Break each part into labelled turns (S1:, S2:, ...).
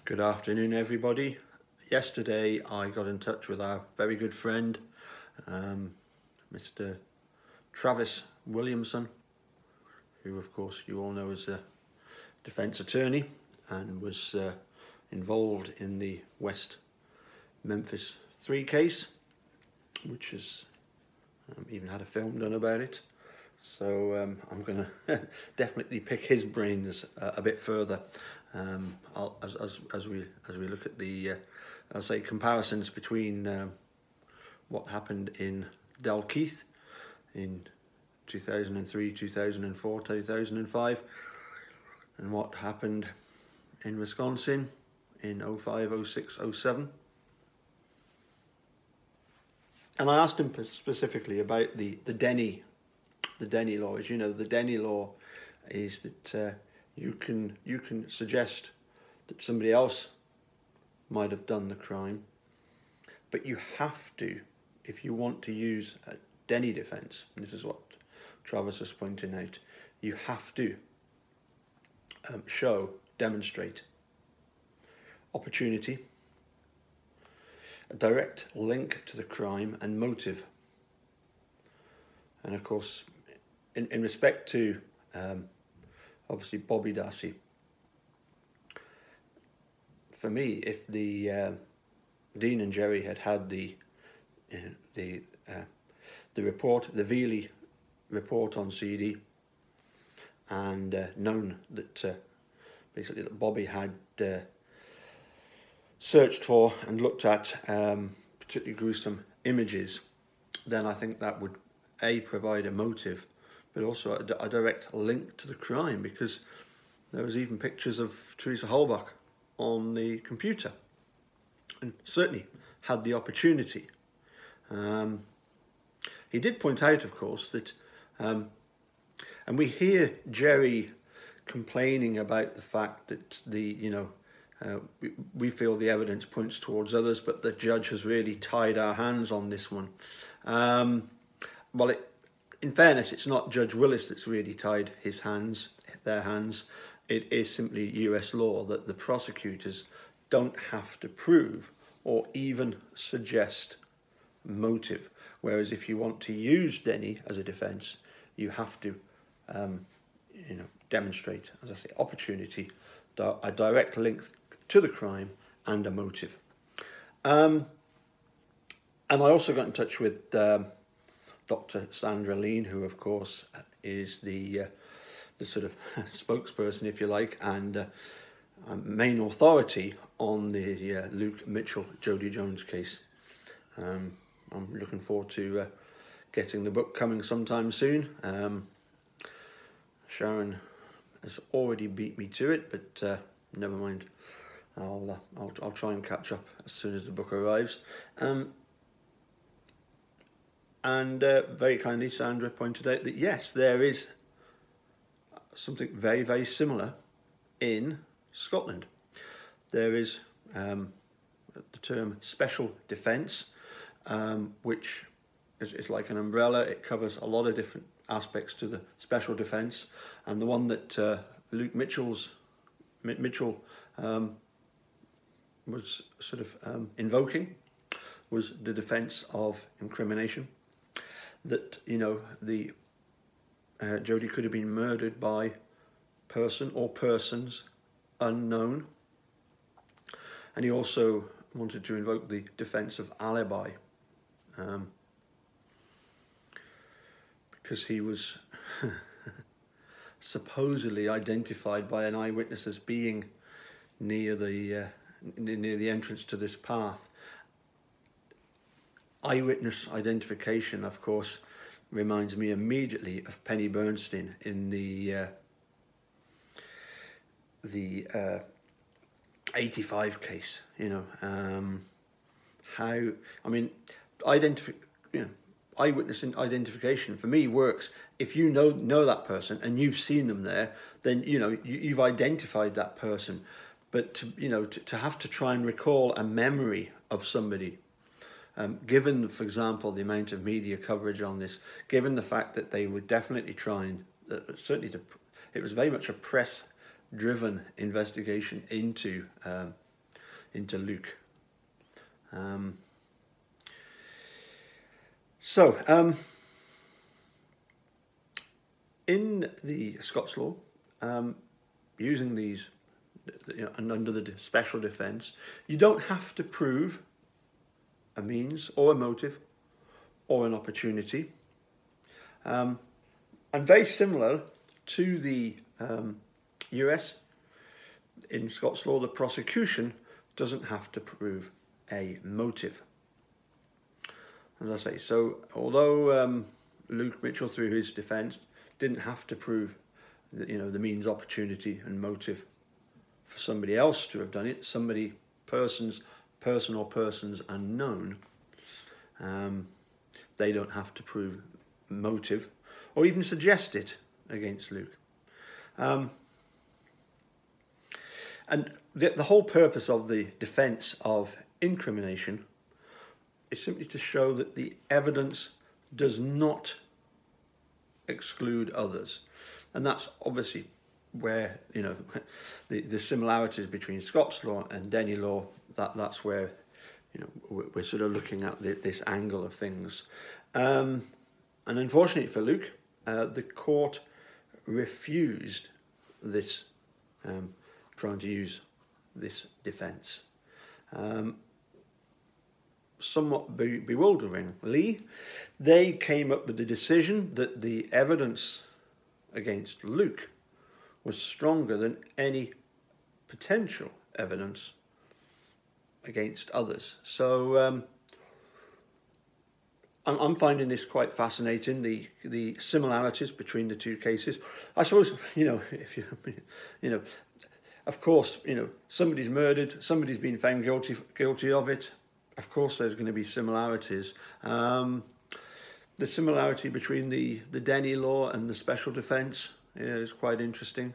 S1: Good afternoon, everybody. Yesterday I got in touch with our very good friend, Mr. Travis Williamson, who of course you all know is a defence attorney and was involved in the West Memphis 3 case, which has even had a film done about it. So I'm going to definitely pick his brains a bit further as we look at the I'll say comparisons between what happened in Dalkeith in 2003, 2004, 2005, and what happened in Wisconsin in 05, 06, 07. And I asked him specifically about the Denny law. As you know, the Denny law is that you can suggest that somebody else might have done the crime, but you have to, if you want to use a Denny defence, and this is what Travis was pointing out, you have to demonstrate opportunity, a direct link to the crime, and motive. And of course, in respect to obviously Bobby Dassey, for me, if the Dean and Jerry had the report, the Veely report on CD, and known that basically that Bobby had searched for and looked at particularly gruesome images, then I think that would provide a motive, but also a direct link to the crime, because there was even pictures of Teresa Halbach on the computer, and certainly had the opportunity. He did point out, of course, that, and we hear Jerry complaining about the fact that we feel the evidence points towards others, but the judge has really tied our hands on this one. Well, in fairness, it's not Judge Willis that's really tied their hands. It is simply US law that the prosecutors don't have to prove or even suggest motive. Whereas if you want to use Denny as a defence, you have to, demonstrate, as I say, opportunity, a direct link to the crime, and a motive. And I also got in touch with Dr. Sandra Lean, who of course is the sort of spokesperson, if you like, and main authority on the Luke Mitchell, Jodi Jones case. I'm looking forward to getting the book coming sometime soon. Sharon has already beat me to it, but never mind. I'll try and catch up as soon as the book arrives. And very kindly, Sandra pointed out that yes, there is something very, very similar in Scotland. There is the term special defence, which is like an umbrella. It covers a lot of different aspects to the special defence, and the one that Luke Mitchell was sort of invoking was the defence of incrimination. That, the Jodi could have been murdered by person or persons unknown. And he also wanted to invoke the defence of alibi, because he was supposedly identified by an eyewitness as being near the entrance to this path. Eyewitness identification, of course, reminds me immediately of Penny Bernstein in the 85 case. Eyewitness identification for me works if you know that person and you've seen them there. Then you've identified that person. But to have to try and recall a memory of somebody. Given, for example, the amount of media coverage on this, given the fact that they were definitely trying, it was very much a press-driven investigation into into Luke. In the Scots law, using these, and under the special defence, you don't have to prove a means or a motive or an opportunity. And very similar to the US, in Scots law, the prosecution doesn't have to prove a motive. As I say, so although Luke Mitchell, through his defence, didn't have to prove that, the means, opportunity and motive for somebody else to have done it, person or persons unknown, they don't have to prove motive or even suggest it against Luke. And the whole purpose of the defence of incrimination is simply to show that the evidence does not exclude others. And that's obviously where, the similarities between Scots law and Denny law, that's where, we're sort of looking at this angle of things. And unfortunately for Luke, the court refused this, trying to use this defence. Somewhat bewilderingly, they came up with the decision that the evidence against Luke was stronger than any potential evidence against others. So I'm finding this quite fascinating, the similarities between the two cases. I suppose, if of course, somebody's murdered, somebody's been found guilty of it. Of course, there's going to be similarities. The similarity between the Denny law and the special defence is quite interesting.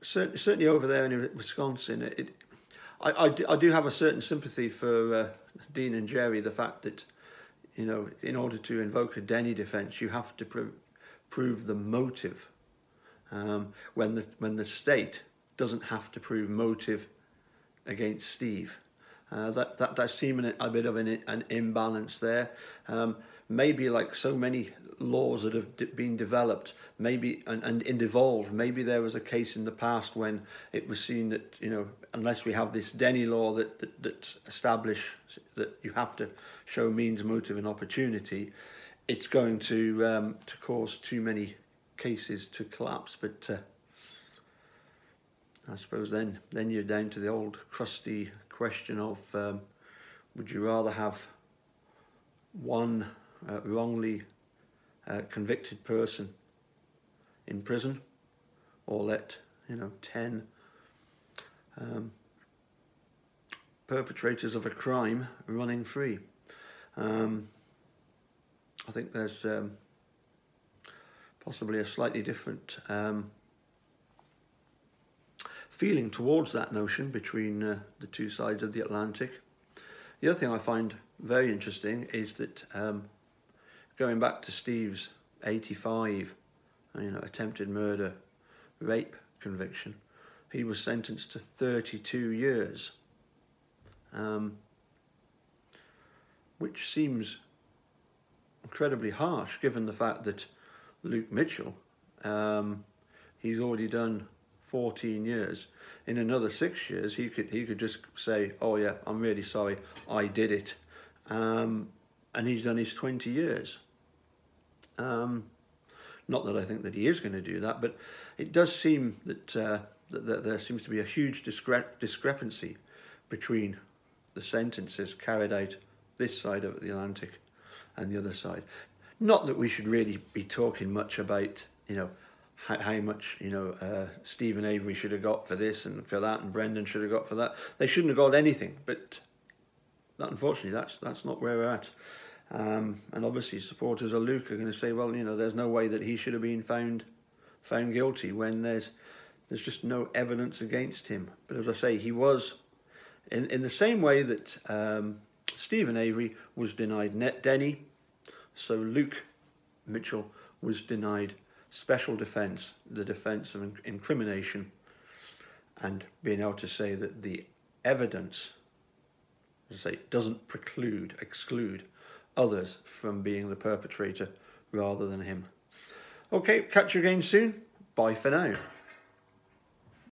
S1: Certainly over there in Wisconsin, I do have a certain sympathy for Dean and Jerry. The fact that, in order to invoke a Denny defence, you have to prove the motive. When the state doesn't have to prove motive against Steve. That's seeming a bit of an imbalance there. Maybe like so many laws that have been developed, maybe and evolved, maybe there was a case in the past when it was seen that, unless we have this Denny law that establish that you have to show means, motive and opportunity, it's going to cause too many cases to collapse. But I suppose then you're down to the old crusty question of would you rather have one wrongly convicted person in prison, or let 10 perpetrators of a crime running free? I think there's possibly a slightly different feeling towards that notion between the two sides of the Atlantic. The other thing I find very interesting is that going back to Steve's 85, attempted murder, rape conviction, he was sentenced to 32 years, which seems incredibly harsh given the fact that Luke Mitchell, he's already done 14 years. In another 6 years, he could just say, "Oh yeah, I'm really sorry, I did it," and he's done his 20 years. Not that I think that he is going to do that, but it does seem that that there seems to be a huge discrepancy between the sentences carried out this side of the Atlantic and the other side. Not that we should really be talking much about, how much, Stephen Avery should have got for this and for that, and Brendan should have got for that. They shouldn't have got anything, but unfortunately, that's not where we're at. And obviously, supporters of Luke are going to say, well, there's no way that he should have been found guilty when there's just no evidence against him. But as I say, he was, in the same way that Stephen Avery was denied Denny, so Luke Mitchell was denied special defence, the defence of incrimination, and being able to say that the evidence, as I say, doesn't exclude others from being the perpetrator rather than him. Okay, catch you again soon. Bye for now.